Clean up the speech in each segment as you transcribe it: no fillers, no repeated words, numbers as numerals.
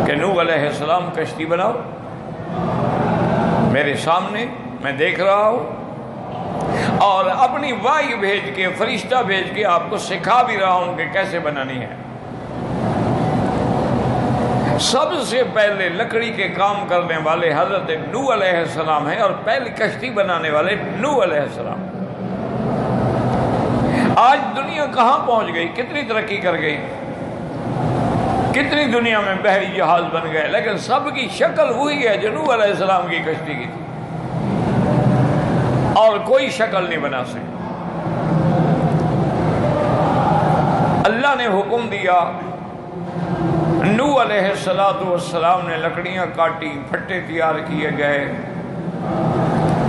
کہ نوح علیہ السلام کشتی بناؤ میرے سامنے، میں دیکھ رہا ہوں، اور اپنی وحی بھیج کے، فرشتہ بھیج کے آپ کو سکھا بھی رہا ہوں کہ کیسے بنانی ہے۔ سب سے پہلے لکڑی کے کام کرنے والے حضرت نوح علیہ السلام ہیں، اور پہلی کشتی بنانے والے نوح علیہ السلام۔ آج دنیا کہاں پہنچ گئی، کتنی ترقی کر گئی، کتنی دنیا میں بحری جہاز بن گئے، لیکن سب کی شکل وہی ہے جو نوح علیہ السلام کی کشتی کی تھی، اور کوئی شکل نہیں بنا سکتی۔ اللہ نے حکم دیا، نوح علیہ السلام نے لکڑیاں کاٹی، پھٹے تیار کیے گئے،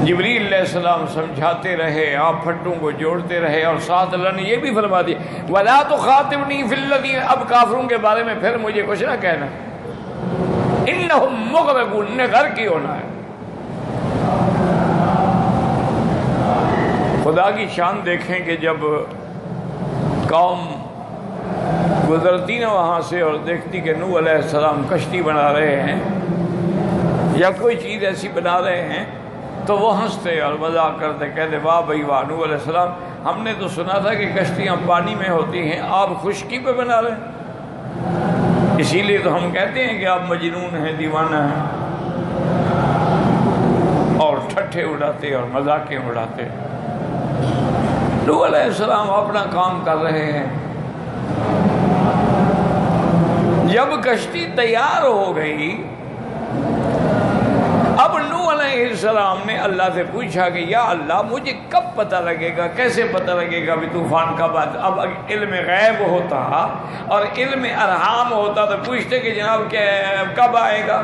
جبریل علیہ السلام سمجھاتے رہے، آپ پھٹوں کو جوڑتے رہے، اور ساتھ اللہ نے یہ بھی فرما دیا وَلَا تُخَاطِبْنِي فِي الَّذِينَ، اب کافروں کے بارے میں پھر مجھے کچھ نہ کہنا، اِنَّهُمْ مُغْرَقُونَ، انہیں غرق کی ہونا ہے۔ خدا کی شان دیکھیں کہ جب قوم گزرتی نا وہاں سے اور دیکھتی کہ نوح علیہ السلام کشتی بنا رہے ہیں یا کوئی چیز ایسی بنا رہے ہیں، تو وہ ہنستے اور مذاق کرتے، کہتے واہ بھائی واہ، نوح علیہ السلام ہم نے تو سنا تھا کہ کشتیاں پانی میں ہوتی ہیں، آپ خشکی پہ بنا رہے ہیں، اسی لیے تو ہم کہتے ہیں کہ آپ مجنون ہیں، دیوانہ ہیں، اور ٹھٹھے اڑاتے اور مذاقیں اڑاتے۔ نوح علیہ السلام اپنا کام کر رہے ہیں۔ جب کشتی تیار ہو گئی، اب نوح علیہ السلام نے اللہ سے پوچھا کہ یا اللہ مجھے کب پتہ لگے گا، کیسے پتہ لگے گا بھی طوفان کب آتا؟ اب علم غیب ہوتا اور علم ارحام ہوتا تو پوچھتے کہ جناب کب آئے گا،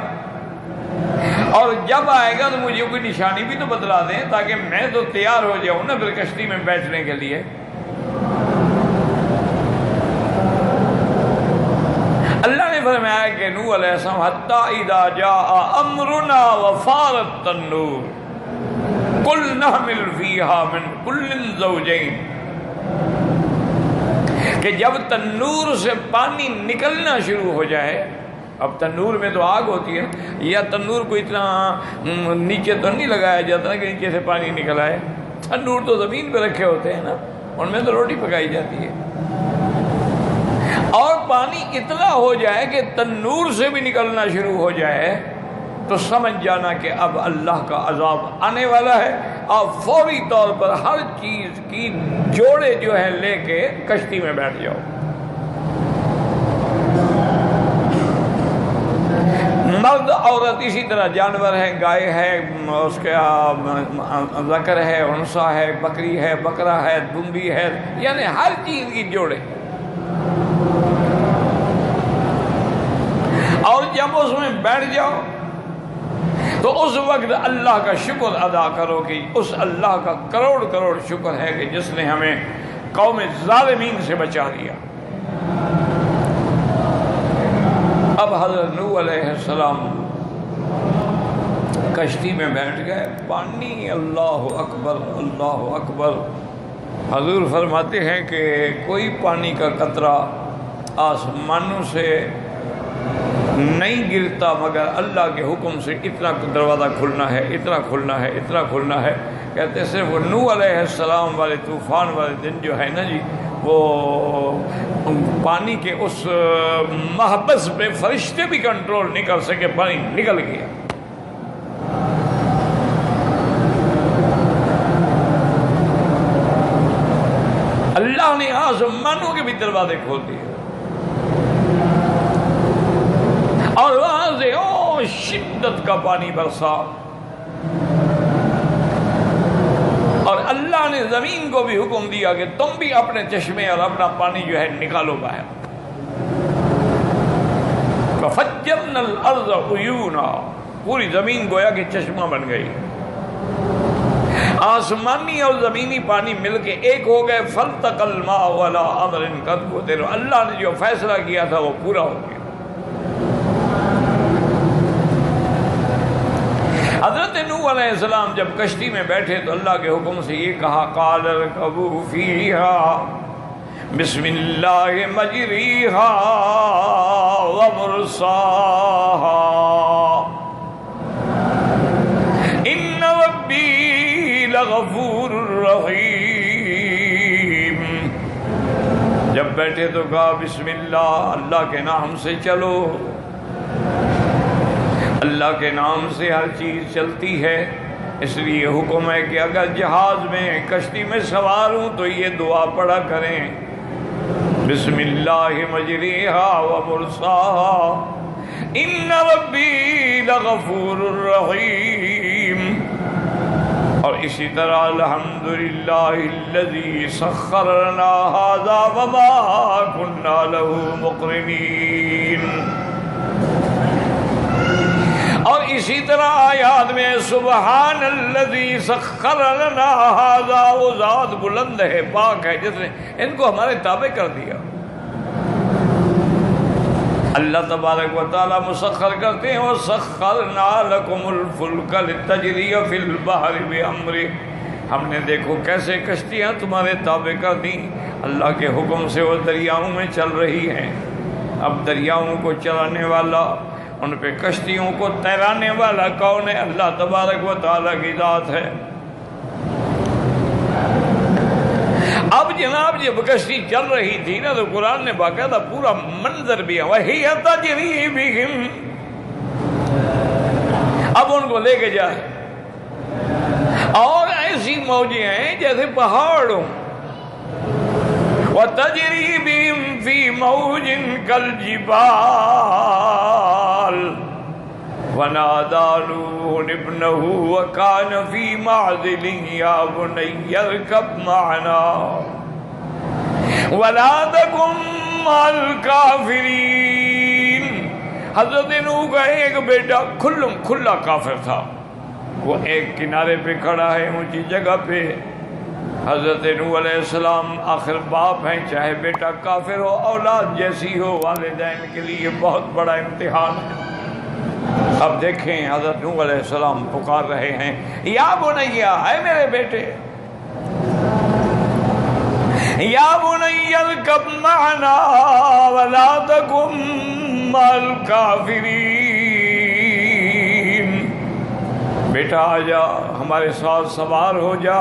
اور جب آئے گا تو مجھے کوئی نشانی بھی تو بتلا دیں تاکہ میں تو تیار ہو جاؤں نا پھر کشتی میں بیٹھنے کے لیے۔ اللہ نے فرمایا کہ نوح علیہ السلام حتی اذا جاء امرنا وفارت التنور قل نحمل فیہا من کل زوجین، کہ جب تنور سے پانی نکلنا شروع ہو جائے، اب تنور میں تو آگ ہوتی ہے، یا تنور کو اتنا نیچے تو نہیں لگایا جاتا نا کہ نیچے سے پانی نکل آئے، تنور تو زمین پہ رکھے ہوتے ہیں نا، ان میں تو روٹی پکائی جاتی ہے، اور پانی اتنا ہو جائے کہ تنور سے بھی نکلنا شروع ہو جائے تو سمجھ جانا کہ اب اللہ کا عذاب آنے والا ہے، آپ فوری طور پر ہر چیز کی جوڑے جو ہے لے کے کشتی میں بیٹھ جاؤ۔ مرد عورت اسی طرح، جانور ہے، گائے ہے، اس کا ذکر ہے، انثیٰ ہے، بکری ہے، بکرا ہے، دمبی ہے، یعنی ہر چیز کی جوڑے، اور جب اس میں بیٹھ جاؤ تو اس وقت اللہ کا شکر ادا کرو کہ اس اللہ کا کروڑ کروڑ شکر ہے کہ جس نے ہمیں قوم ظالمین سے بچا لیا۔ اب حضرت نوح علیہ السلام کشتی میں بیٹھ گئے، پانی، اللہ اکبر اللہ اکبر، حضور فرماتے ہیں کہ کوئی پانی کا قطرہ آسمانوں سے نہیں گرتا مگر اللہ کے حکم سے اتنا دروازہ کھلنا ہے، اتنا کھلنا ہے، اتنا کھلنا ہے۔ کہتے ہیں صرف وہ نوح علیہ السلام والے طوفان والے دن جو ہے نا جی، وہ پانی کے اس محبس پہ فرشتے بھی کنٹرول نہیں کر سکے، پانی نکل گیا۔ اللہ نے آسمانوں کے بھی دروازے کھول دیے، اور وہاں سے شدت کا پانی برسا، اور اللہ نے زمین کو بھی حکم دیا کہ تم بھی اپنے چشمے اور اپنا پانی جو ہے نکالو باہر۔ فَفَجَّرْنَا الْأَرْضَ عُيُونًا، پوری زمین گویا کہ چشمہ بن گئی، آسمانی اور زمینی پانی مل کے ایک ہو گئے۔ فَالْتَقَى الْمَاءُ عَلَىٰ أَمْرٍ قَدْ قُدِرَ، اللہ نے جو فیصلہ کیا تھا وہ پورا ہو گیا۔ حضرت نوح علیہ السلام جب کشتی میں بیٹھے تو اللہ کے حکم سے یہ کہا قال اركبوا فيها بسم اللہ مجریہا ومرساہا ان ربی لغفور رحیم۔ جب بیٹھے تو کہا بسم اللہ، اللہ کے نام سے چلو، اللہ کے نام سے ہر چیز چلتی ہے، اس لیے حکم ہے کہ اگر جہاز میں کشتی میں سوار ہوں تو یہ دعا پڑھا کریں، بسم اللہ مجریہا ومرساہا ان ربی لغفور رحیم۔ اور اسی طرح الحمدللہ الذی سخر لنا ھذا وما كنا له مقرنین۔ اور اسی طرح آیات میں سبحان الذی سخر لنا ھذا، وہ ذات بلند ہے، پاک ہے، جس نے ان کو ہمارے تابع کر دیا۔ اللہ تبارک و تعالی مسخر کرتے ہیں، وَسَخَّرْنَا لَكُمُ الْفُلْكَ لِتَجْرِيَ فِي الْبَحْرِ بِأَمْرِهِ، ہم نے دیکھو کیسے کشتیاں تمہارے تابع کر دیں، اللہ کے حکم سے وہ دریاؤں میں چل رہی ہیں۔ اب دریاؤں کو چلانے والا، ان پہ کشتیوں کو تیرانے والا کون ہے؟ اللہ تبارک و تعالی کی ذات ہے۔ اب جناب جب کشتی چل رہی تھی نا تو قرآن نے باقاعدہ پورا منظر بھی ہے، وَهِيَ تَجْرِي بِهِمْ، اب ان کو لے کے جائے، اور ایسی موجیں ہیں جیسے پہاڑوں، وَتَجْرِي بِهِمْ فِي مَوْجٍ كَالْجِبَالِ وَنَادَى نُوحٌ ابْنَهُ وَكَانَ فِي مَعْزِلٍ يَا بُنَيَّ ارْكَبْ مَعَنَا وَلَا تَكُن مَّعَ الْكَافِرِينَ۔ حضرت نوح کا ایک بیٹا کھلا کافر تھا، وہ ایک کنارے پہ کھڑا ہے اونچی جگہ پہ۔ حضرت نوح علیہ السلام آخر باپ ہیں، چاہے بیٹا کافر ہو، اولاد جیسی ہو، والدین کے لیے بہت بڑا امتحان ہے۔ اب دیکھیں حضرت نوح علیہ السلام پکار رہے ہیں، یا بنیا، اے میرے بیٹے، یا بنیا ارکب معنا ولا تکن مع الکافرین، بیٹا آ جا، ہمارے ساتھ سوار ہو جا،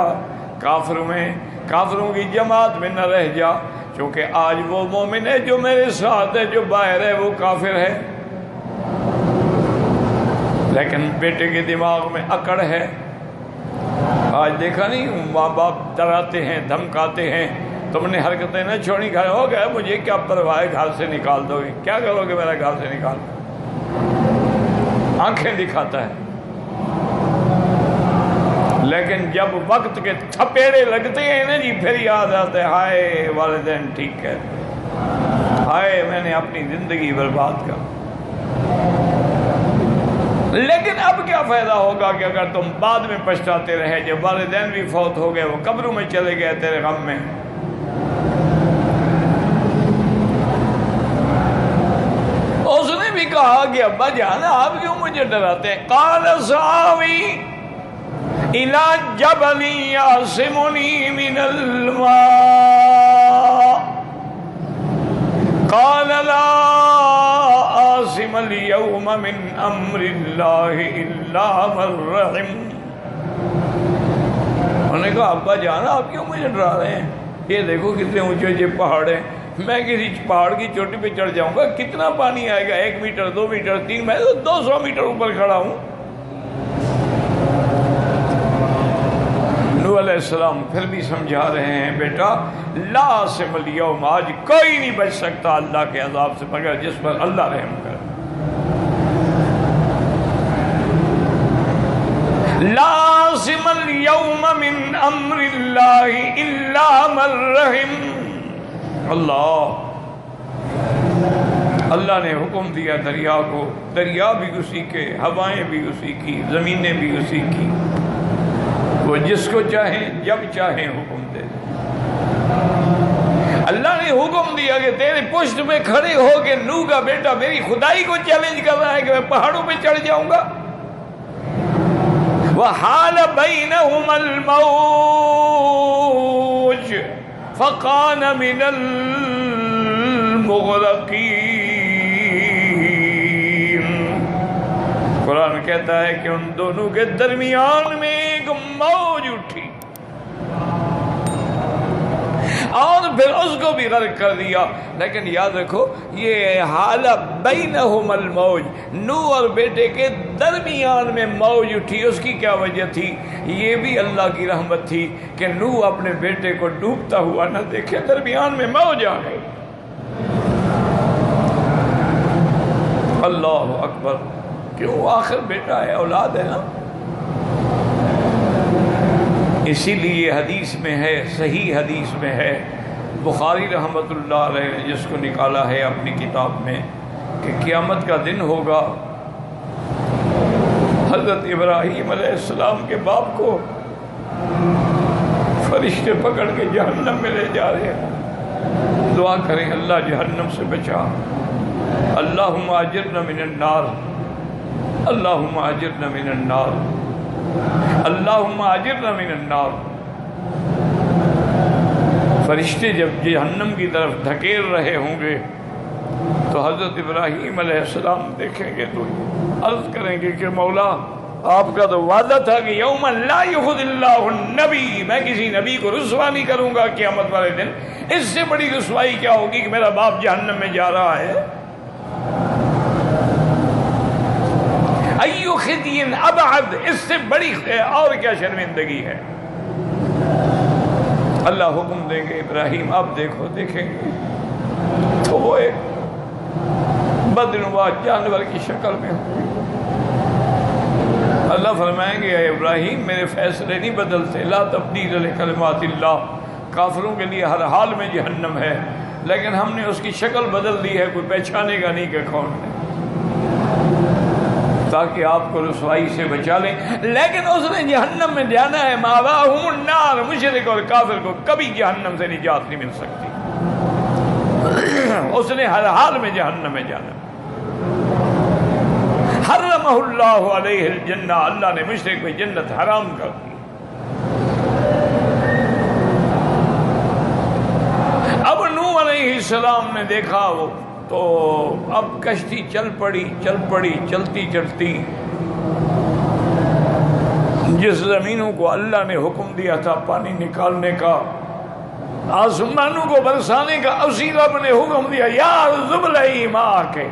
کافروں کی جماعت میں نہ رہ جا، چونکہ آج وہ مومن ہے جو میرے ساتھ ہے، جو باہر ہے وہ کافر ہے۔ لیکن بیٹے کے دماغ میں اکڑ ہے، آج دیکھا نہیں ماں باپ ڈراتے ہیں، دھمکاتے ہیں، تم نے حرکتیں نہ چھوڑی، گھر ہو گیا، مجھے کیا پرواہ ہے، گھر سے نکال دو گے، کیا کرو گے میرا گھر سے نکال، آنکھیں دکھاتا ہے۔ لیکن جب وقت کے تھپیڑے لگتے ہیں نا جی، پھر یاد آتا ہے، ہائے والدین ٹھیک ہے، ہائے میں نے اپنی زندگی برباد کر۔ لیکن اب کیا فائدہ ہوگا کہ اگر تم بعد میں پچھتاتے رہے، جب والدین بھی فوت ہو گئے، وہ قبروں میں چلے گئے تیرے غم میں۔ اس نے بھی کہا کہ ابا جان آپ کیوں مجھے ڈراتے ہیں؟ قال سآوی الی جبل یعصمنی من الماء قال لا عاصم اليوم من امر اللہ الا من رحم۔ انہوں نے کہا ابا جان آپ کیوں مجھے ڈرا رہے ہیں؟ یہ دیکھو کتنے اونچے اونچے پہاڑ ہیں، میں کسی پہاڑ کی چوٹی پہ چڑھ جاؤں گا، کتنا پانی آئے گا، 1 میٹر 2 میٹر 3، میں 200 میٹر اوپر کھڑا ہوں۔ نوح علیہ السلام پھر بھی سمجھا رہے ہیں، بیٹا لا عاصم اليوم، آج کوئی نہیں بچ سکتا اللہ کے عذاب سے مگر جس پر اللہ رحم کرے۔ لا عاصم اليوم من امر اللہ الا من رحم۔ اللہ نے حکم دیا دریا کو، دریا بھی اسی کے، ہوائیں بھی اسی کی، زمینیں بھی اسی کی، وہ جس کو چاہیں جب چاہیں حکم دے۔ اللہ نے حکم دیا کہ تیرے پشت پہ کھڑے ہو کے نوح کا بیٹا میری خدائی کو چیلنج کر رہا ہے کہ میں پہاڑوں پہ چڑھ جاؤں گا۔ وَحَالَ بَيْنَهُمَا الْمَوْجُ، فَقَانَ مِنَ الْمُغْرَقِينَ۔ قرآن کہتا ہے کہ ان دونوں کے درمیان میں ایک موج اٹھی اور پھر اس کو بھی غرق کر دیا۔ لیکن یاد رکھو یہ حالہ بینہم الموج، نوح اور بیٹے کے درمیان میں موج اٹھی، اس کی کیا وجہ تھی؟ یہ بھی اللہ کی رحمت تھی کہ نوح اپنے بیٹے کو ڈوبتا ہوا نہ دیکھے، درمیان میں موج آ گئی۔ اللہ اکبر، کیوں؟ آخر بیٹا ہے، اولاد ہے نا۔ اسی لیے حدیث میں ہے، صحیح حدیث میں ہے، بخاری رحمۃ اللہ علیہ نے جس کو نکالا ہے اپنی کتاب میں، کہ قیامت کا دن ہوگا، حضرت ابراہیم علیہ السلام کے باپ کو فرشتے پکڑ کے جہنم میں لے جا رہے ہیں۔ دعا کریں اللہ جہنم سے بچا، اللہم اجرنا من النار، اللہم اجرنا من النار، اللہم اجرنا من النار۔ فرشتے جب جہنم کی طرف دھکیل رہے ہوں گے تو حضرت ابراہیم علیہ السلام دیکھیں گے تو عرض کریں گے کہ مولا آپ کا تو وعدہ تھا کہ یوم لا یخذ اللہ النبی، میں کسی نبی کو رسوا نہیں کروں گا قیامت والے دن۔ اس سے بڑی رسوائی کیا ہوگی کہ میرا باپ جہنم میں جا رہا ہے؟ ایو خزی ابعد، اس سے بڑی اور کیا شرمندگی ہے؟ اللہ حکم دیں گے ابراہیم اب دیکھو، دیکھیں گے تو وہ ایک بدنما جانور کی شکل میں ہوگی۔ اللہ فرمائیں گے اے ابراہیم میرے فیصلے نہیں بدلتے، لا تبدیل لکلمات اللہ، کافروں کے لیے ہر حال میں جہنم ہے، لیکن ہم نے اس کی شکل بدل دی ہے، کوئی پہچانے گا نہیں کہ کون ہے، تاکہ آپ کو رسوائی سے بچا لیں۔ لیکن اس نے جہنم میں جانا ہے، مأواہم النار، مشرک اور کافر کو کبھی جہنم سے نجات نہیں مل سکتی، اس نے ہر حال میں جہنم میں جانا۔ حرمہ اللہ علیہ الجنہ، اللہ نے مشرک میں جنت حرام کر دی۔ اب نوح علیہ السلام نے دیکھا وہ تو اب کشتی چل پڑی چلتی چلتی جس زمینوں کو اللہ نے حکم دیا تھا پانی نکالنے کا، آسمانوں کو برسانے کا، اسی رب نے حکم دیا یا زبلئی ماء کے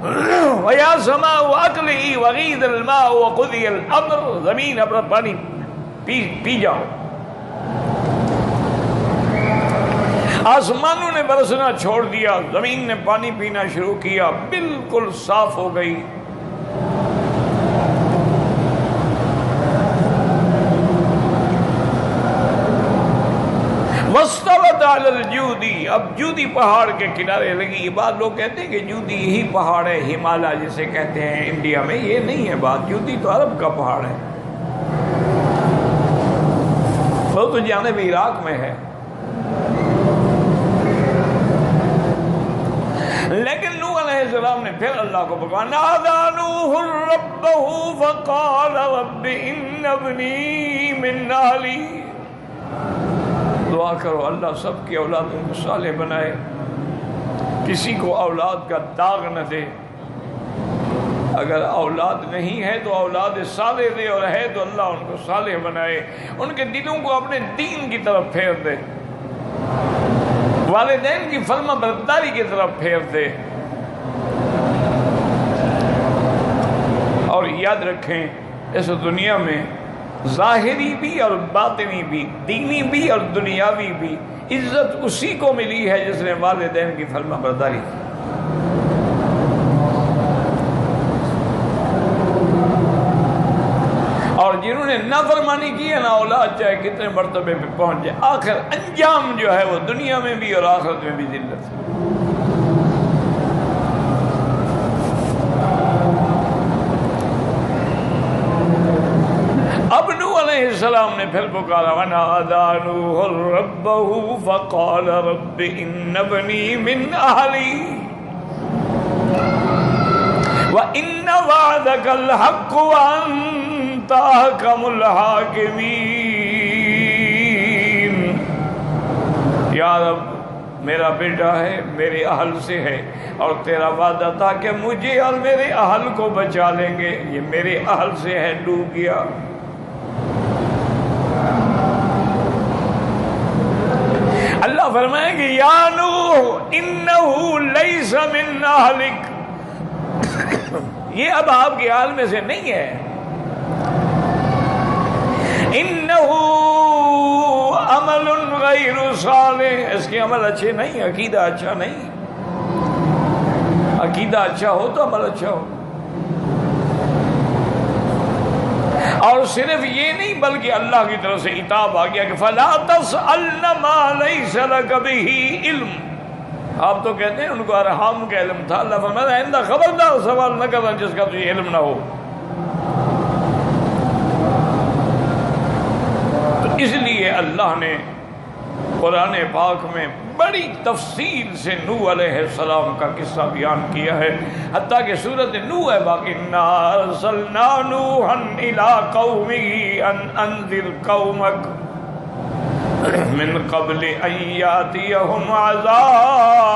وَيَا سَمَاءُ أَقْلِعِي وَغِيضَ الْمَاءُ وَقُضِيَ الْأَمْرُ، زمین اپنا پانی پی جاؤ۔ آسمانوں نے برسنا چھوڑ دیا، زمین نے پانی پینا شروع کیا، بالکل صاف ہو گئی۔ وَاسْتَوَتْ عَلَى الْجُودِ، اب جودی پہاڑ کے کنارے لگی۔ بعض لوگ کہتے ہیں کہ جودی یہی پہاڑ ہے، ہمالیہ جسے کہتے ہیں انڈیا میں، یہ نہیں ہے بات، جودی تو عرب کا پہاڑ ہے، وہ تو جانب عراق میں ہے۔ لیکن نوح علیہ السلام نے پھر اللہ کو پکارا، نادى نوح ربه فقال رب ان ابنی من اہلی، دعا کرو اللہ سب کی اولادوں کو صالح بنائے، کسی کو اولاد کا داغ نہ دے، اگر اولاد نہیں ہے تو اولاد صالح دے، اور ہے تو اللہ ان کو صالح بنائے، ان کے دلوں کو اپنے دین کی طرف پھیر دے، والدین کی فرما برداری کی طرف پھیر دے۔ اور یاد رکھیں اس دنیا میں ظاہری بھی اور باطنی بھی، دینی بھی اور دنیاوی بھی، عزت اسی کو ملی ہے جس نے والدین کی فرما برداری کی۔ اور جنہوں نے نافرمانی کی ہے نا، اولاد چاہے کتنے مرتبے پہ پہنچ جائے، آخر انجام جو ہے وہ دنیا میں بھی اور آخرت میں بھی ذلت ہے۔ اب نوح علیہ السلام نے پھر پکارا، وَنَادَى نُوحٌ رَبَّهُ فَقَالَ رَبِّ إِنَّ ابْنِي مِنْ أَهْلِي وَإِنَّ وَعْدَكَ الْحَقُّ وَأَنْتَ أَحْكَمُ الْحَاكِمِينَ۔ یا رب میرا بیٹا ہے، میرے اہل سے ہے، اور تیرا وعدہ تھا کہ مجھے اور میرے اہل کو بچا لیں گے، یہ میرے اہل سے ہے، ڈوب گیا۔ اللہ فرمائیں گے یا نوح انہو لیس من اہلک، یہ اب آپ کے حال میں سے نہیں ہے، انہو عمل غیر صالح، اس کے عمل اچھے نہیں، عقیدہ اچھا نہیں، عقیدہ اچھا ہو تو عمل اچھا ہو۔ اور صرف یہ نہیں بلکہ اللہ کی طرف سے عتاب آ گیا کہ فَلَا تَسْأَلْنَ مَا لَيْسَ لَكَ بِهِ علم، آپ تو کہتے ہیں ان کو ارحام کا علم تھا، اللہ فرماتا ہے آئندہ خبردار سوال نہ کرنا جس کا تجھے علم نہ ہو۔ تو اس لیے اللہ نے قرآن پاک میں بڑی تفصیل سے نوح علیہ السلام کا قصہ بیان کیا ہے، حتیٰ کہ سورۃ نوح ہے باقی اِنَّا أَرْسَلْنَا نُوحًا إِلَىٰ قَوْمِهِ أَنْ أَنذِرْ قَوْمَكَ من قبل ان یاتیہم عذاب